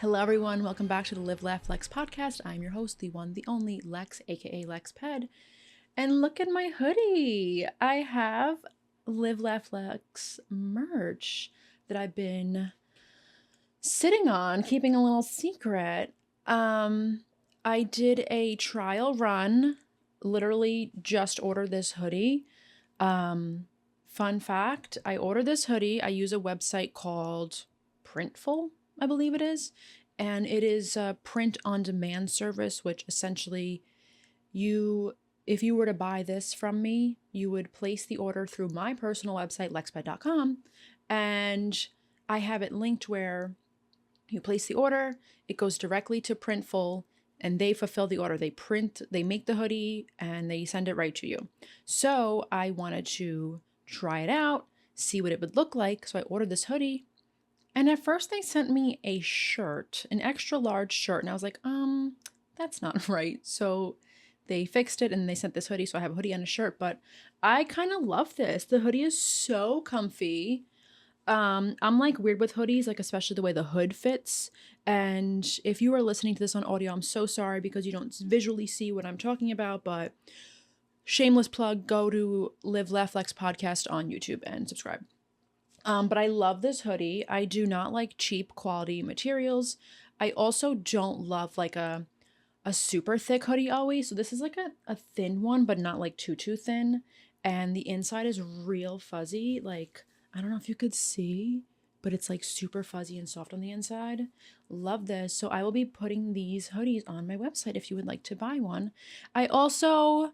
Hello, everyone. Welcome back to the Live, Laugh, Lex podcast. I'm your host, the one, the only Lex, aka Lex Ped. And look at my hoodie. I have Live, Laugh, Lex merch that I've been sitting on, keeping a little secret. I did a trial run, literally just ordered this hoodie. Fun fact, I ordered this hoodie. I use a website called Printful, I believe it is. And it is a print on demand service, which essentially if you were to buy this from me, you would place the order through my personal website, lexped.com. And I have it linked where you place the order, it goes directly to Printful, and they fulfill the order. They make the hoodie, and they send it right to you. So I wanted to try it out, see what it would look like. So I ordered this hoodie. And at first they sent me a shirt, an extra large shirt. And I was like, that's not right. So they fixed it and they sent this hoodie. So I have a hoodie and a shirt, but I kind of love this. The hoodie is so comfy. I'm like weird with hoodies, like especially the way the hood fits. And if you are listening to this on audio, I'm so sorry because you don't visually see what I'm talking about, but shameless plug, go to Live Laugh Lex podcast on YouTube and subscribe. But I love this hoodie. I do not like cheap quality materials. I also don't love like a super thick hoodie always. So this is like a thin one, but not like too thin. And the inside is real fuzzy. Like, I don't know if you could see, but it's like super fuzzy and soft on the inside. Love this. So I will be putting these hoodies on my website if you would like to buy one. I also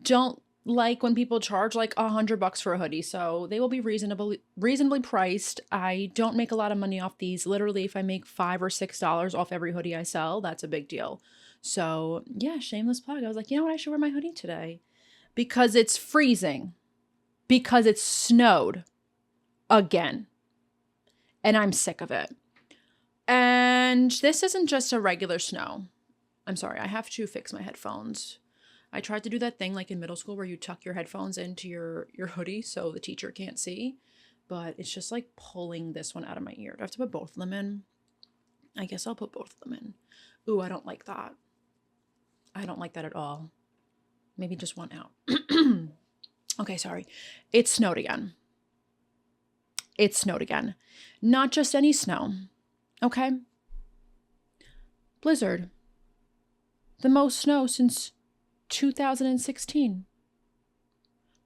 don't like when people charge like $100 for a hoodie, so they will be reasonably priced. I don't make a lot of money off these. Literally, if I make $5 or $6 off every hoodie I sell, that's a big deal. So yeah, shameless plug. I was like, you know what? I should wear my hoodie today because it's freezing, because it snowed again, and I'm sick of it. And this isn't just a regular snow. I'm sorry, I have to fix my headphones. I tried to do that thing like in middle school where you tuck your headphones into your hoodie so the teacher can't see, but it's just like pulling this one out of my ear. Do I have to put both of them in? I guess I'll put both of them in. Ooh, I don't like that. I don't like that at all. Maybe just one out. Okay, sorry. It snowed again. It snowed again. Not just any snow. Okay? Blizzard. The most snow since 2016.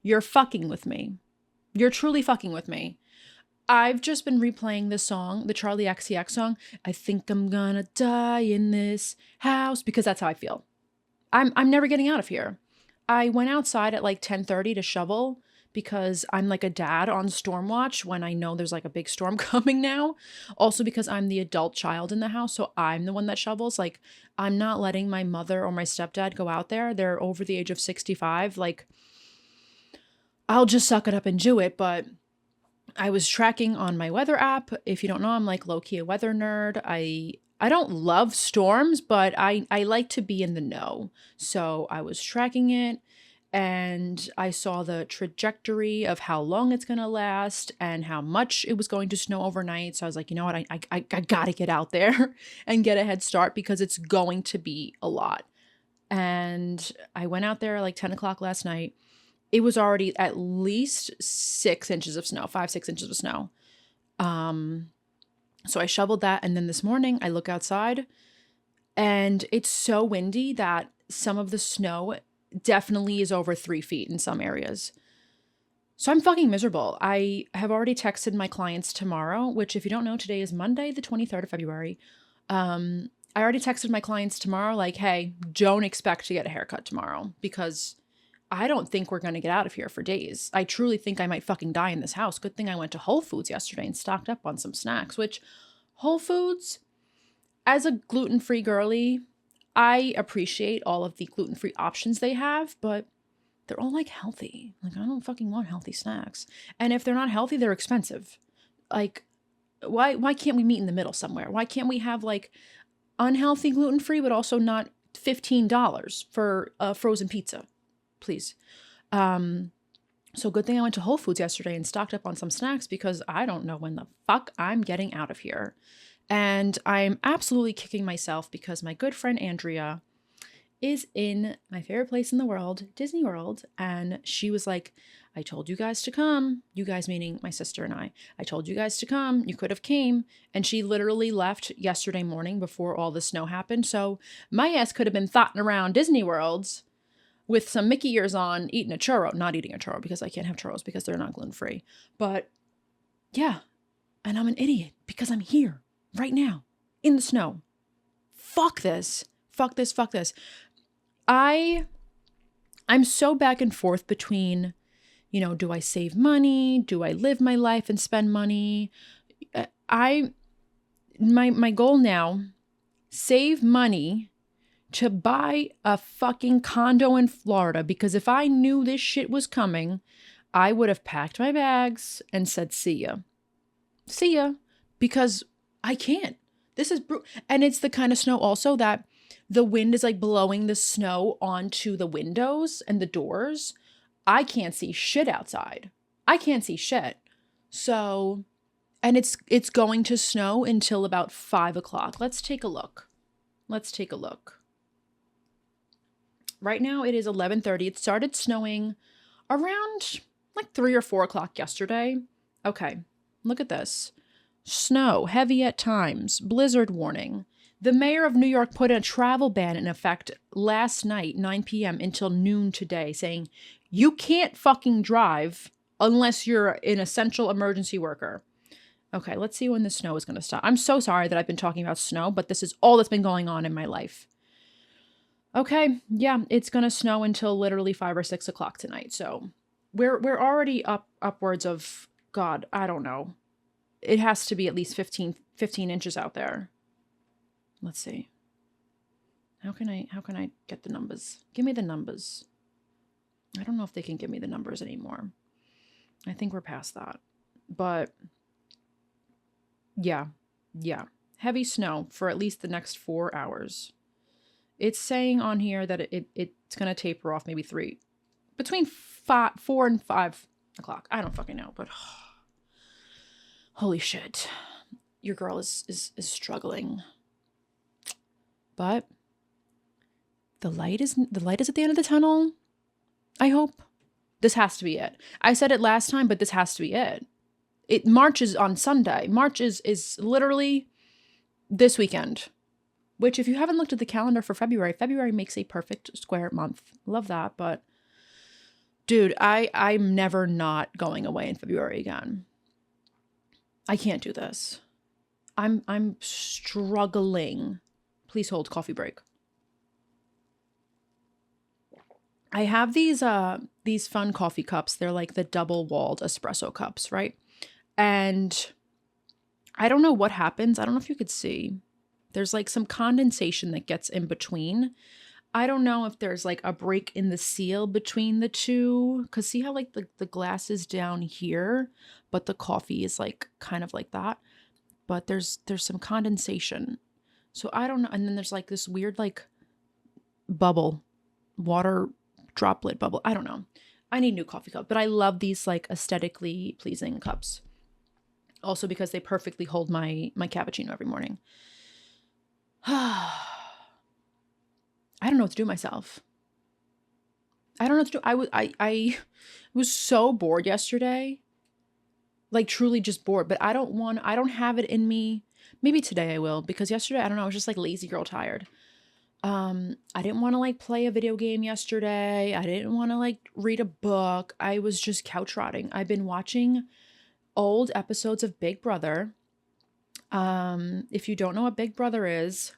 You're fucking with me. You're truly fucking with me. I've just been replaying this song, the Charlie XCX song. I think I'm gonna die in this house, because that's how I feel. I'm never getting out of here. I went outside at like 10:30 to shovel because I'm like a dad on storm watch when I know there's like a big storm coming now. Also because I'm the adult child in the house, so I'm the one that shovels. Like, I'm not letting my mother or my stepdad go out there. They're over the age of 65. Like, I'll just suck it up and do it. But I was tracking on my weather app. If you don't know, I'm like low-key a weather nerd. I don't love storms, but I like to be in the know. So I was tracking it, and I saw the trajectory of how long it's going to last and how much it was going to snow overnight. So I was like, you know what? I got to get out there and get a head start because it's going to be a lot. And I went out there like 10 o'clock last night. It was already at least 6 inches of snow, 5-6 inches of snow. So I shoveled that. And then this morning I look outside and it's so windy that some of the snow definitely is over 3 feet in some areas. So I'm fucking miserable. I have already texted my clients tomorrow, which if you don't know, today is Monday, the 23rd of February. I already texted my clients tomorrow, like, hey, don't expect to get a haircut tomorrow because I don't think we're going to get out of here for days. I truly think I might fucking die in this house. Good thing I went to Whole Foods yesterday and stocked up on some snacks, which Whole Foods, as a gluten-free girly, I appreciate all of the gluten-free options they have, but they're all like healthy. Like, I don't fucking want healthy snacks. And if they're not healthy, they're expensive. Like, why can't we meet in the middle somewhere? Why can't we have like unhealthy gluten-free, but also not $15 for a frozen pizza? Please. So good thing I went to Whole Foods yesterday and stocked up on some snacks because I don't know when the fuck I'm getting out of here. And I'm absolutely kicking myself because my good friend Andrea is in my favorite place in the world, Disney World. And she was like, I told you guys to come. You guys meaning my sister and I. I told you guys to come. You could have came. And she literally left yesterday morning before all the snow happened. So my ass could have been thotting around Disney Worlds with some Mickey ears on, eating a churro. Not eating a churro because I can't have churros because they're not gluten-free. But yeah, and I'm an idiot because I'm here right now in the snow. Fuck this. Fuck this. Fuck this. I'm so back and forth between, do I save money? Do I live my life and spend money? My goal now, save money to buy a fucking condo in Florida, because if I knew this shit was coming, I would have packed my bags and said, see ya. See ya. Because I can't. This is brutal. And it's the kind of snow also that the wind is like blowing the snow onto the windows and the doors. I can't see shit outside. I can't see shit. So, and it's going to snow until about 5 o'clock. Let's take a look. Right now it is 11:30. It started snowing around like 3 or 4 o'clock yesterday. Okay, look at this. Snow, heavy at times, blizzard warning. The mayor of New York put a travel ban in effect last night, 9 p.m. until noon today, saying you can't fucking drive unless you're an essential emergency worker. Okay, let's see when the snow is going to stop. I'm so sorry that I've been talking about snow, but this is all that's been going on in my life. Okay, yeah, it's going to snow until literally 5 or 6 o'clock tonight. So we're already upwards of, God, I don't know. It has to be at least 15 inches out there. Let's see. How can I get the numbers? Give me the numbers. I don't know if they can give me the numbers anymore. I think we're past that. But yeah. Heavy snow for at least the next 4 hours. It's saying on here that it's going to taper off maybe between 4 and 5 o'clock. I don't fucking know, but holy shit. Your girl is struggling. But the light is at the end of the tunnel. I hope. This has to be it. I said it last time, but this has to be it. March is on Sunday. March is literally this weekend. Which, if you haven't looked at the calendar for February makes a perfect square month. Love that, but dude, I'm never not going away in February again. I can't do this. I'm struggling. Please hold, coffee break. I have these fun coffee cups. They're like the double-walled espresso cups, right? And I don't know what happens. I don't know if you could see. There's like some condensation that gets in between. I don't know if there's like a break in the seal between the two. Because see how like the glass is down here, but the coffee is like kind of like that. But there's some condensation. So I don't know. And then there's like this weird like bubble, water droplet bubble. I don't know. I need a new coffee cup. But I love these like aesthetically pleasing cups. Also because they perfectly hold my cappuccino every morning. I don't know what to do myself. I don't know what to do. I was so bored yesterday. Like truly just bored. But I don't have it in me. Maybe today I will. Because yesterday, I don't know, I was just like lazy girl tired. I didn't want to like play a video game yesterday. I didn't want to like read a book. I was just couch rotting. I've been watching old episodes of Big Brother. If you don't know what Big Brother is,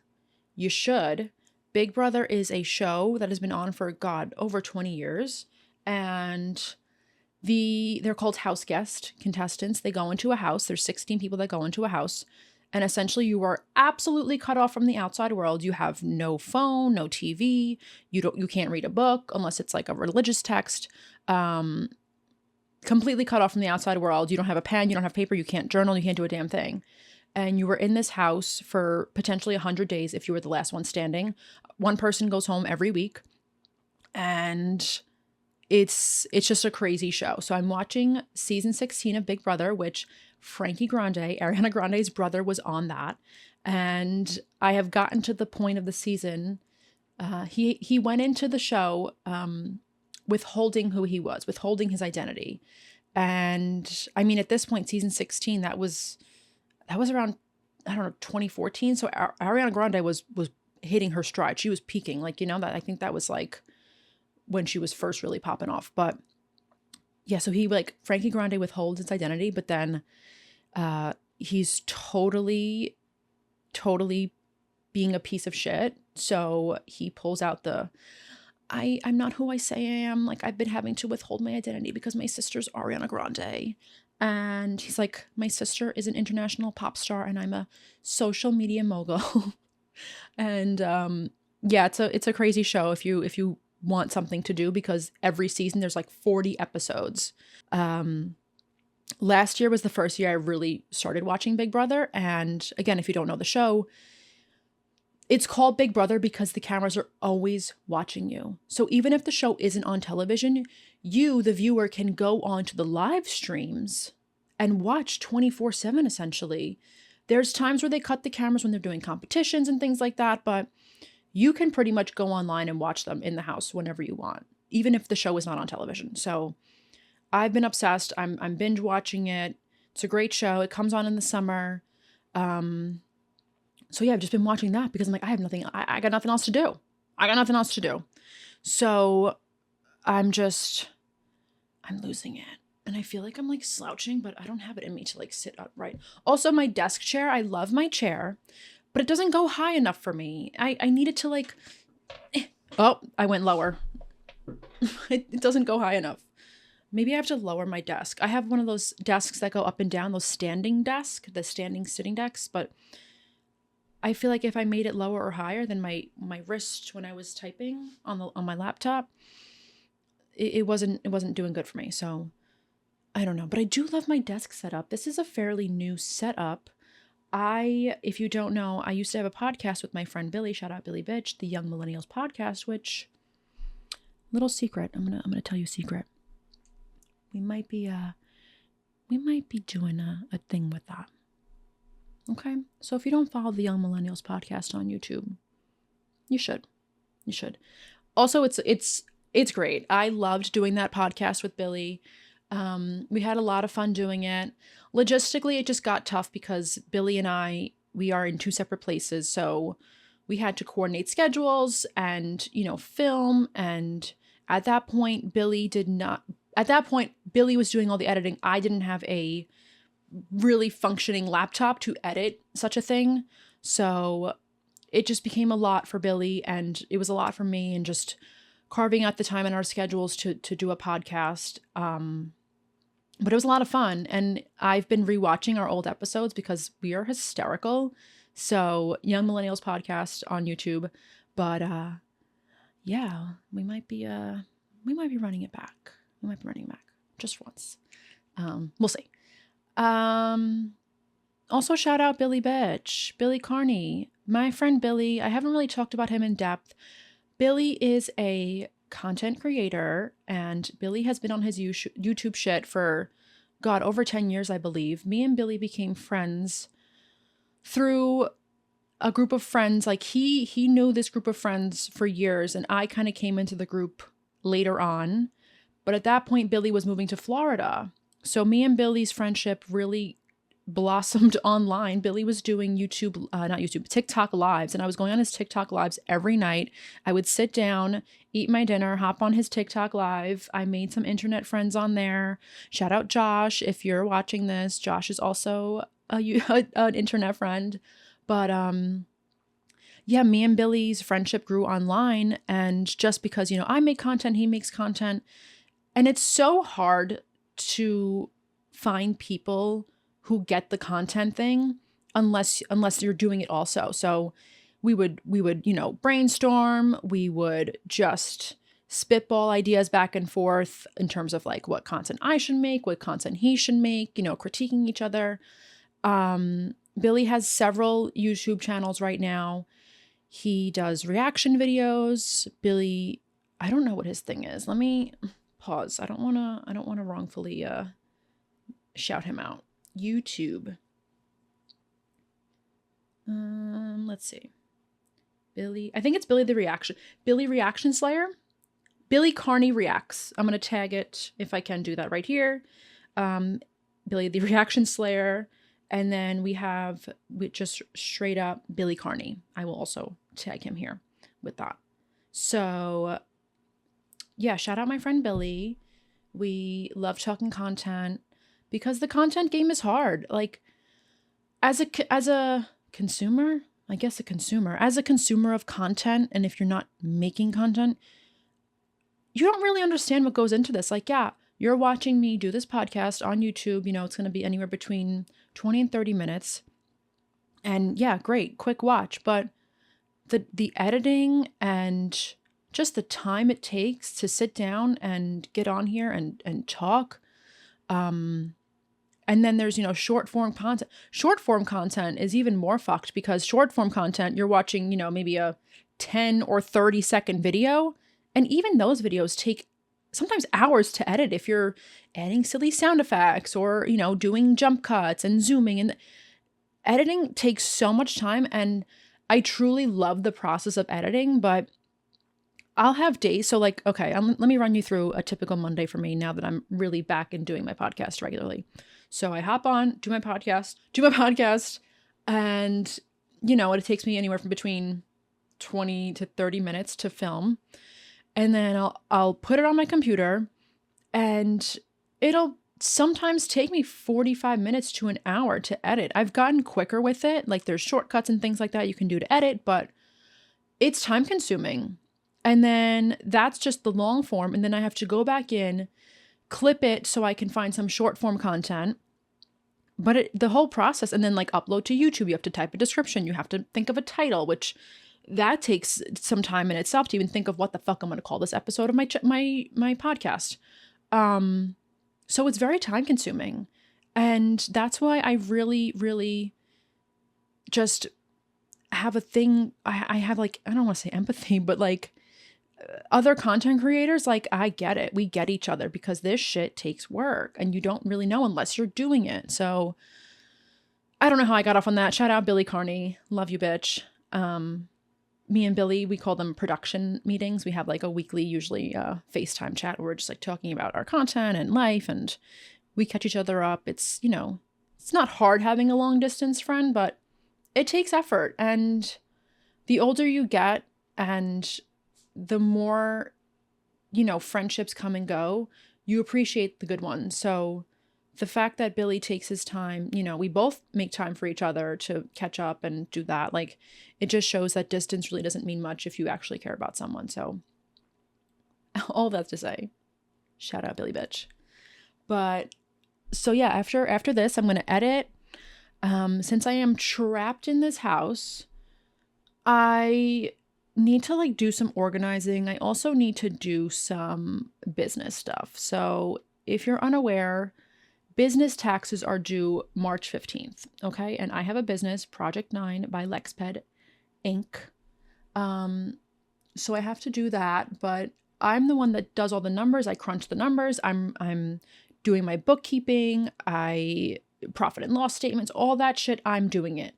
you should. Big Brother is a show that has been on for, God, over 20 years. And they're called house guest contestants. They go into a house. There's 16 people that go into a house. And essentially you are absolutely cut off from the outside world. You have no phone, no TV. You can't read a book unless it's like a religious text. Completely cut off from the outside world. You don't have a pen, you don't have paper, you can't journal, you can't do a damn thing. And you were in this house for potentially 100 days if you were the last one standing. One person goes home every week. And it's just a crazy show. So I'm watching season 16 of Big Brother, which Frankie Grande, Ariana Grande's brother, was on that. And I have gotten to the point of the season. He went into the show withholding who he was, withholding his identity. And I mean, at this point, season 16, that was around, I don't know, 2014. So Ariana Grande was hitting her stride. She was peaking, like, you know, that I think that was like when she was first really popping off. But yeah, so he, like, Frankie Grande withholds his identity, but then he's totally being a piece of shit. So he pulls out the, I'm not who I say I am. Like, I've been having to withhold my identity because my sister's Ariana Grande. And he's like, my sister is an international pop star and I'm a social media mogul. And yeah, it's a crazy show if you want something to do, because every season there's like 40 episodes. Last year was the first year I really started watching Big Brother. And again, if you don't know the show, it's called Big Brother because the cameras are always watching you. So even if the show isn't on television, you, the viewer, can go on to the live streams and watch 24/7 essentially. There's times where they cut the cameras when they're doing competitions and things like that, but you can pretty much go online and watch them in the house whenever you want, even if the show is not on television. So I've been obsessed. I'm binge watching it. It's a great show. It comes on in the summer. So yeah, I've just been watching that because I'm like, I have nothing. I got nothing else to do. So I'm losing it. And I feel like I'm like slouching, but I don't have it in me to like sit upright. Also, my desk chair, I love my chair, but it doesn't go high enough for me. I need it to like, oh, I went lower. It doesn't go high enough. Maybe I have to lower my desk. I have one of those desks that go up and down, those standing desk, the standing sitting desks, but I feel like if I made it lower or higher, then my wrist when I was typing on my laptop, it wasn't doing good for me. So I don't know, but I do love my desk setup. This is a fairly new setup. If you don't know, I used to have a podcast with my friend Billy, shout out Billy Bitch, the Young Millennials podcast, which, little secret, I'm gonna tell you a secret. We might be doing a thing with that. Okay? So if you don't follow the Young Millennials podcast on YouTube, you should. Also, it's great. I loved doing that podcast with Billy. We had a lot of fun doing it. Logistically, it just got tough because Billy and we are in two separate places. So we had to coordinate schedules and, film. And at that point, Billy was doing all the editing. I didn't have a really functioning laptop to edit such a thing. So it just became a lot for Billy and it was a lot for me, and just carving out the time in our schedules to do a podcast. But it was a lot of fun, and I've been rewatching our old episodes because we are hysterical. So Young Millennials podcast on YouTube, but yeah, we might be running it back. Just once. We'll see. Also shout out Billy Bitch, Billy Carney, my friend Billy. I haven't really talked about him in depth. Billy is a content creator, and Billy has been on his YouTube shit for, God, over 10 years, I believe. Me and Billy became friends through a group of friends. Like he knew this group of friends for years, and I kind of came into the group later on. But at that point, Billy was moving to Florida. So me and Billy's friendship really blossomed online. Billy was doing TikTok lives, and I was going on his TikTok lives every night. I would sit down, eat my dinner, hop on his TikTok live. I made some internet friends on there. Shout out Josh if you're watching this. Josh is also an internet friend. But yeah, me and Billy's friendship grew online, and just because I make content, he makes content, and it's so hard to find people who get the content thing unless you're doing it also. So we would brainstorm, we would just spitball ideas back and forth in terms of like what content I should make, what content he should make, critiquing each other. Billy has several YouTube channels right now. He does reaction videos. Billy, I don't know what his thing is. Let me pause. I don't want to wrongfully shout him out. YouTube. Let's see. I think it's Billy Reaction Slayer. Billy Carney Reacts. I'm going to tag it if I can do that right here. Billy the Reaction Slayer. And then we have just straight up Billy Carney. I will also tag him here with that. So yeah, shout out my friend Billy. We love talking content because the content game is hard. Like as a consumer, as a consumer of content, and if you're not making content, you don't really understand what goes into this. Like, yeah, you're watching me do this podcast on YouTube. It's going to be anywhere between 20 and 30 minutes. And yeah, great, quick watch. But the editing and just the time it takes to sit down and get on here and talk. And then there's, short form content. Short form content is even more fucked because short form content, you're watching, maybe a 10 or 30-second video. And even those videos take sometimes hours to edit if you're adding silly sound effects or, doing jump cuts and zooming. And editing takes so much time. And I truly love the process of editing, but I'll have days. So like, okay, let me run you through a typical Monday for me now that I'm really back and doing my podcast regularly. So I hop on, do my podcast, and it takes me anywhere from between 20 to 30 minutes to film. And then I'll put it on my computer and it'll sometimes take me 45 minutes to an hour to edit. I've gotten quicker with it. Like there's shortcuts and things like that you can do to edit, but it's time consuming. And then that's just the long form. And then I have to go back in, clip it so I can find some short form content. But the whole process, and then like upload to YouTube, you have to type a description. You have to think of a title, which that takes some time in itself to even think of what the fuck I'm going to call this episode of my podcast. So it's very time consuming. And that's why I really, really just have a thing. I have like, I don't want to say empathy, but like other content creators, like I get it. We get each other because this shit takes work and you don't really know unless you're doing it. So I don't know how I got off on that. Shout out Billy Carney. Love you, bitch. Me and Billy, we call them production meetings. We have like a weekly, usually FaceTime chat where we're just like talking about our content and life and we catch each other up. It's, it's not hard having a long distance friend, but it takes effort. And the older you get and the more, friendships come and go, you appreciate the good ones. So the fact that Billy takes his time, we both make time for each other to catch up and do that. Like it just shows that distance really doesn't mean much if you actually care about someone. So all that's to say, shout out Billy bitch. But so yeah, after this, I'm going to edit. Since I am trapped in this house, I need to like do some organizing. I also need to do some business stuff. So if you're unaware, business taxes are due March 15th. Okay. And I have a business, Project 9 by Lexped Inc. So I have to do that, but I'm the one that does all the numbers. I crunch the numbers. I'm doing my bookkeeping. Profit and loss statements, all that shit. I'm doing it.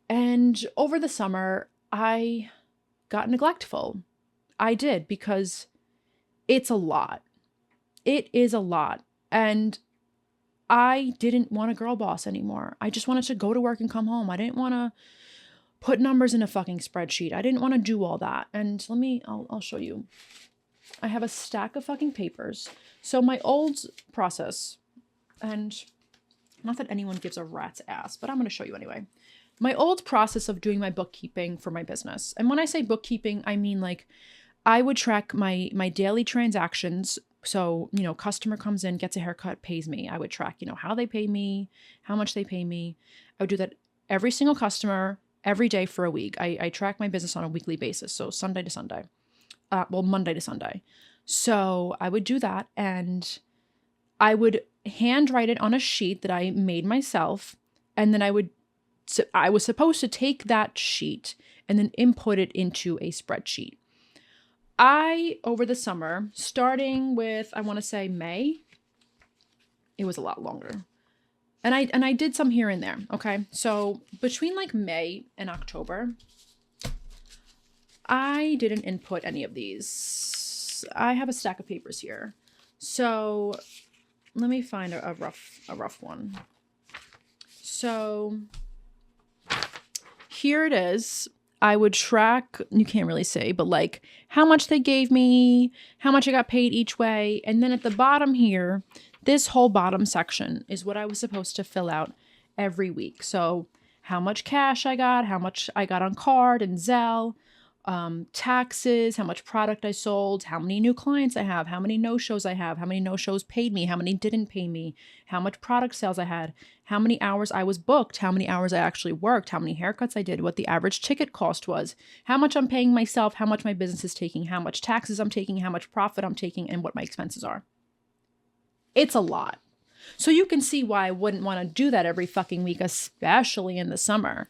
And over the summer, I got neglectful. I did because it's a lot. It is a lot. And I didn't want a girl boss anymore. I just wanted to go to work and come home. I didn't want to put numbers in a fucking spreadsheet. I didn't want to do all that. And I'll show you. I have a stack of fucking papers. So my old process, and not that anyone gives a rat's ass, but I'm going to show you anyway. My old process of doing my bookkeeping for my business. And when I say bookkeeping, I mean like I would track my daily transactions. So, customer comes in, gets a haircut, pays me. I would track, how they pay me, how much they pay me. I would do that every single customer, every day for a week. I track my business on a weekly basis. So Sunday to Sunday. Monday to Sunday. So I would do that and I would handwrite it on a sheet that I made myself. And then I was supposed to take that sheet and then input it into a spreadsheet. Over the summer, starting with, I want to say May, it was a lot longer. I did some here and there. Okay. So between like May and October, I didn't input any of these. I have a stack of papers here. So let me find a rough one. So here it is. I would track, you can't really say, but like how much they gave me, how much I got paid each way. And then at the bottom here, this whole bottom section is what I was supposed to fill out every week. So how much cash I got, how much I got on card and Zelle, taxes, how much product I sold, how many new clients I have, how many no-shows I have, how many no-shows paid me, how many didn't pay me, how much product sales I had, how many hours I was booked, how many hours I actually worked, how many haircuts I did, what the average ticket cost was, how much I'm paying myself, how much my business is taking, how much taxes I'm taking, how much profit I'm taking, and what my expenses are. It's a lot. So you can see why I wouldn't want to do that every fucking week, especially in the summer.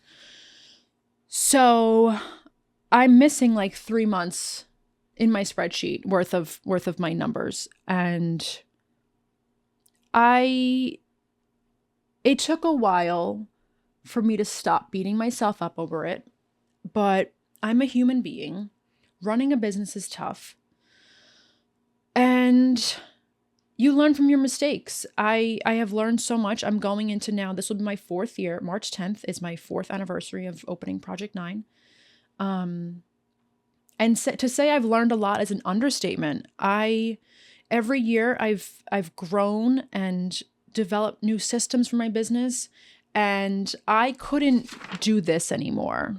So I'm missing like 3 months in my spreadsheet worth of my numbers. And it took a while for me to stop beating myself up over it, but I'm a human being. Running a business is tough. And you learn from your mistakes. I have learned so much. I'm going into now, this will be my 4th year. March 10th is my 4th anniversary of opening Project 9. And to say I've learned a lot is an understatement. Every year I've grown and developed new systems for my business, and I couldn't do this anymore.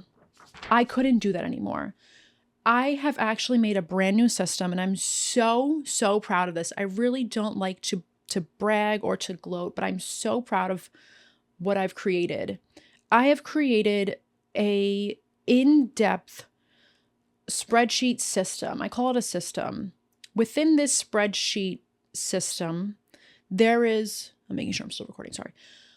I couldn't do that anymore. I have actually made a brand new system, and I'm so proud of this. I really don't like to brag or to gloat, but I'm so proud of what I've created. I have created a in-depth spreadsheet system. I call it a system. Within this spreadsheet system, I'm making sure I'm still recording, sorry.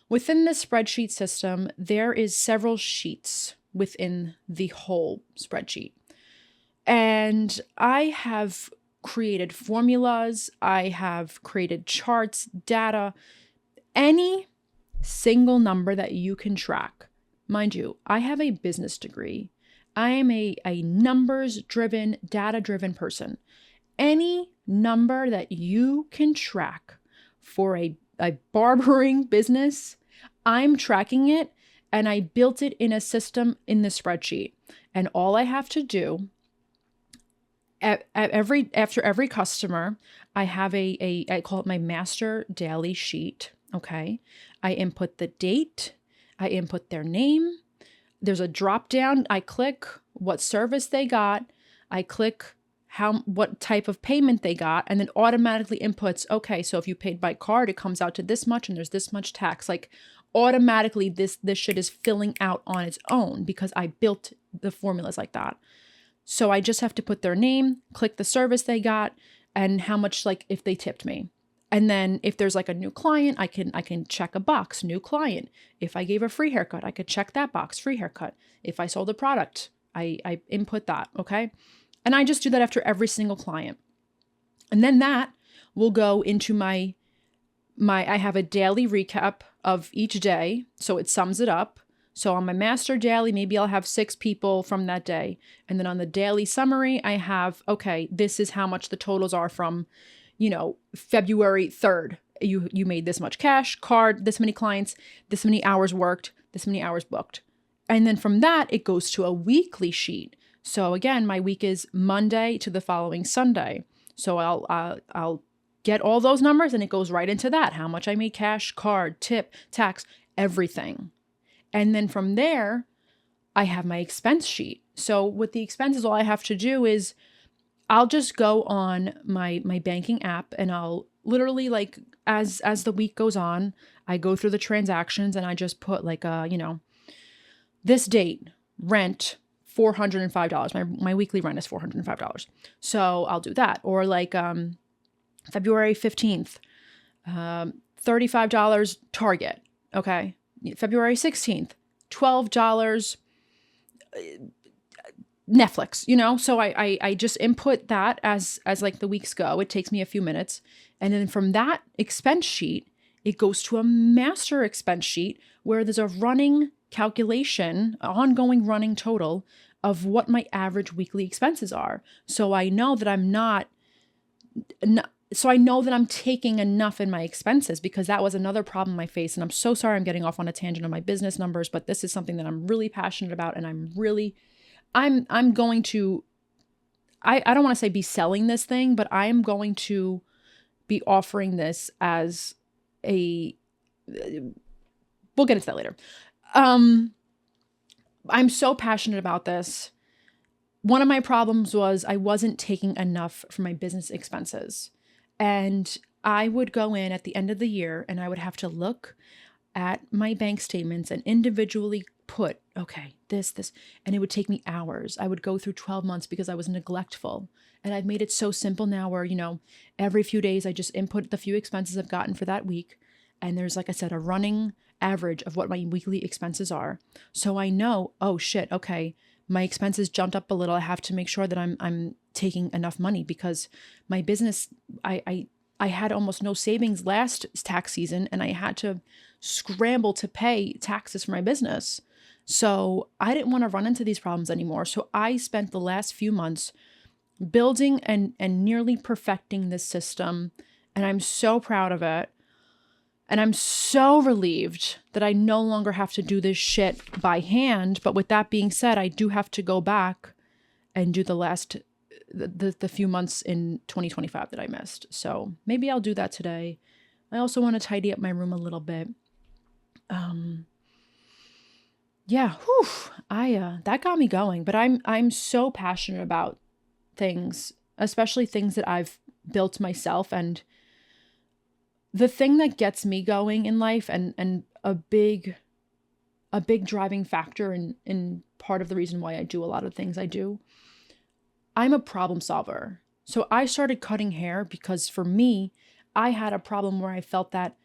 Within this spreadsheet system, there is several sheets within the whole spreadsheet. And I have created formulas, I have created charts, data, any single number that you can track. Mind you, I have a business degree. I am a numbers-driven, data-driven person. Any number that you can track for a barbering business, I'm tracking it, and I built it in a system in the spreadsheet. And all I have to do after every customer, I have I call it my master daily sheet. Okay. I input the date. I input their name. There's a drop down. I click what service they got. I click what type of payment they got, and then automatically inputs, okay, so if you paid by card, it comes out to this much and there's this much tax. Like automatically this shit is filling out on its own because I built the formulas like that. So I just have to put their name, click the service they got, and how much, like if they tipped me. And then if there's like a new client, I can check a box, new client. If I gave a free haircut, I could check that box, free haircut. If I sold a product, I input that, okay? And I just do that after every single client. And then that will go into I have a daily recap of each day, so it sums it up. So on my master daily, maybe I'll have 6 people from that day. And then on the daily summary, I have, okay, this is how much the totals are from, February 3rd. You made this much cash, card, this many clients, this many hours worked, this many hours booked. And then from that, it goes to a weekly sheet. So again, my week is Monday to the following Sunday. So I'll get all those numbers and it goes right into that. How much I made cash, card, tip, tax, everything. And then from there, I have my expense sheet. So with the expenses, all I have to do is I'll just go on my banking app and I'll literally, like, as the week goes on, I go through the transactions and I just put like this date, rent, $405. My weekly rent is $405. So I'll do that. Or like February 15th, $35 Target. Okay. February 16th, $12 Netflix, so I just input that as like the weeks go. It takes me a few minutes. And then from that expense sheet, it goes to a master expense sheet where there's a running calculation, ongoing running total of what my average weekly expenses are. So I know that I'm taking enough in my expenses, because that was another problem I faced. And I'm so sorry I'm getting off on a tangent on my business numbers, but this is something that I'm really passionate about. And I'm going to, I don't want to say be selling this thing, but I am going to be offering this as we'll get into that later. I'm so passionate about this. One of my problems was I wasn't taking enough for my business expenses. And I would go in at the end of the year and I would have to look at my bank statements and individually put, okay, this, and it would take me hours. I would go through 12 months because I was neglectful. And I've made it so simple now where, every few days I just input the few expenses I've gotten for that week. And there's, like I said, a running average of what my weekly expenses are. So I know, oh shit, okay, my expenses jumped up a little. I have to make sure that I'm taking enough money, because my business, I had almost no savings last tax season, and I had to scramble to pay taxes for my business. So I didn't want to run into these problems anymore. So I spent the last few months building and nearly perfecting this system. And I'm so proud of it. And I'm so relieved that I no longer have to do this shit by hand. But with that being said, I do have to go back and do the few months in 2025 that I missed. So maybe I'll do that today. I also want to tidy up my room a little bit. That got me going. But I'm so passionate about things, especially things that I've built myself. And the thing that gets me going in life, and a big driving factor in part of the reason why I do a lot of things I do, I'm a problem solver. So I started cutting hair because for me, I had a problem where I felt that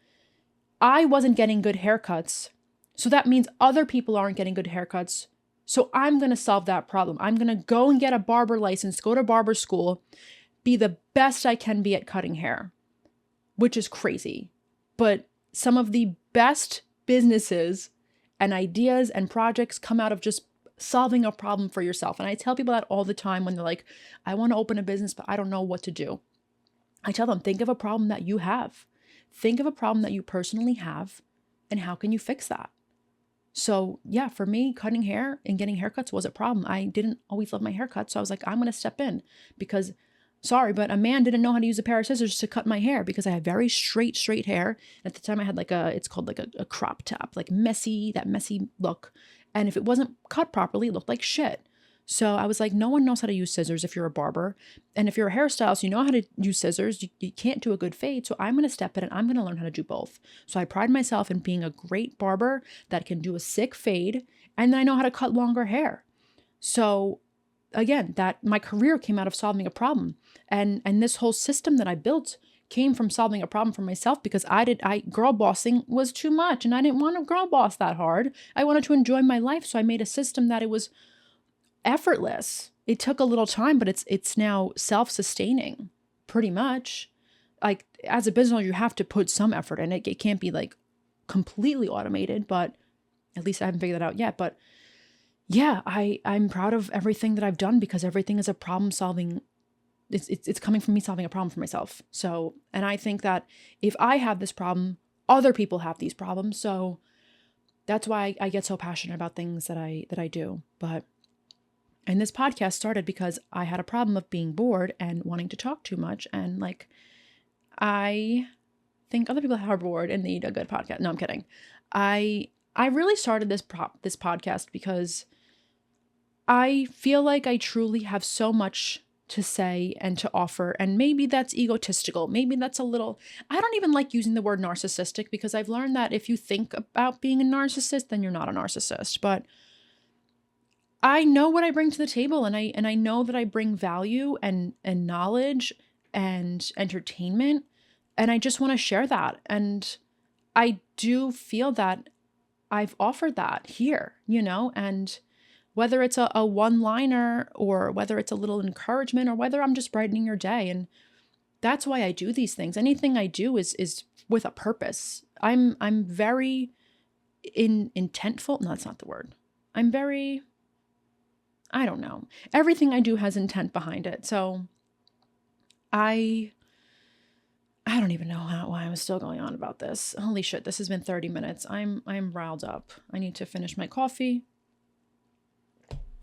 I wasn't getting good haircuts. So that means other people aren't getting good haircuts. So I'm going to solve that problem. I'm going to go and get a barber license, go to barber school, be the best I can be at cutting hair, which is crazy. But some of the best businesses and ideas and projects come out of just solving a problem for yourself. And I tell people that all the time when they're like, I want to open a business, but I don't know what to do. I tell them, think of a problem that you have. Think of a problem that you personally have, and how can you fix that? So yeah, for me, cutting hair and getting haircuts was a problem. I didn't always love my haircut. So I was like, I'm going to step in, because sorry, but a man didn't know how to use a pair of scissors to cut my hair, because I had very straight hair. At the time I had it's called a crop top, like that messy look. And if it wasn't cut properly, it looked like shit. So I was like, no one knows how to use scissors if you're a barber. And if you're a hairstylist, you know how to use scissors. You can't do a good fade. So I'm going to step in and I'm going to learn how to do both. So I pride myself in being a great barber that can do a sick fade. And then I know how to cut longer hair. So again, that my career came out of solving a problem. And this whole system that I built came from solving a problem for myself, because girl bossing was too much, and I didn't want to girl boss that hard. I wanted to enjoy my life. So I made a system that it was effortless. It took a little time, but it's now self-sustaining pretty much. Like as a business owner, you have to put some effort in it. It can't be like completely automated, but at least I haven't figured that out yet. But yeah, I'm proud of everything that I've done, because everything is a problem solving. It's coming from me solving a problem for myself. So, and I think that if I have this problem, other people have these problems. So that's why I get so passionate about things that I do. And this podcast started because I had a problem of being bored and wanting to talk too much. And like, I think other people are bored and need a good podcast. No, I'm kidding. I really started this podcast because I feel like I truly have so much to say and to offer. And maybe that's egotistical. Maybe that's a little, I don't even like using the word narcissistic, because I've learned that if you think about being a narcissist, then you're not a narcissist. But I know what I bring to the table, and I know that I bring value and knowledge and entertainment, and I just want to share that. And I do feel that I've offered that here, and whether it's a one-liner, or whether it's a little encouragement, or whether I'm just brightening your day. And that's why I do these things. Anything I do is with a purpose. I'm very intentful. No, that's not the word. I'm very, I don't know. Everything I do has intent behind it. So I don't even know why I'm still going on about this. Holy shit, this has been 30 minutes. I'm riled up. I need to finish my coffee.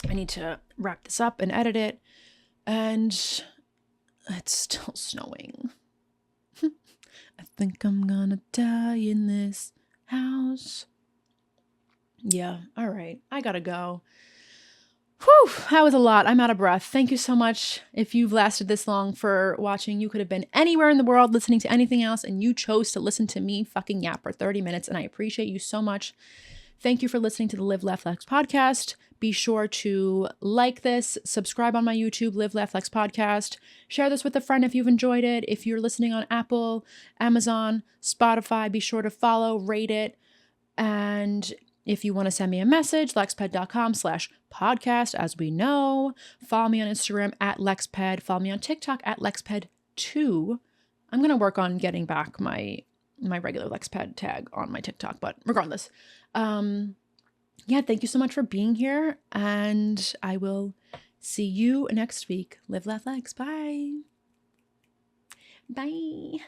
I need to wrap this up and edit it. And it's still snowing. I think I'm gonna die in this house. Yeah, all right. I gotta go. Whew, that was a lot. I'm out of breath. Thank you so much. If you've lasted this long for watching, you could have been anywhere in the world listening to anything else, and you chose to listen to me fucking yap for 30 minutes, and I appreciate you so much. Thank you for listening to the Live, Laugh, Lex podcast. Be sure to like this, subscribe on my YouTube, Live, Laugh, Lex podcast. Share this with a friend if you've enjoyed it. If you're listening on Apple, Amazon, Spotify, be sure to follow, rate it. And if you want to send me a message, lexped.com/podcast, as we know. Follow me on Instagram at lexped. Follow me on TikTok at lexped2. I'm going to work on getting back my regular lexped tag on my TikTok, but regardless. Yeah, thank you so much for being here, and I will see you next week. Live, laugh, lex. Bye. Bye.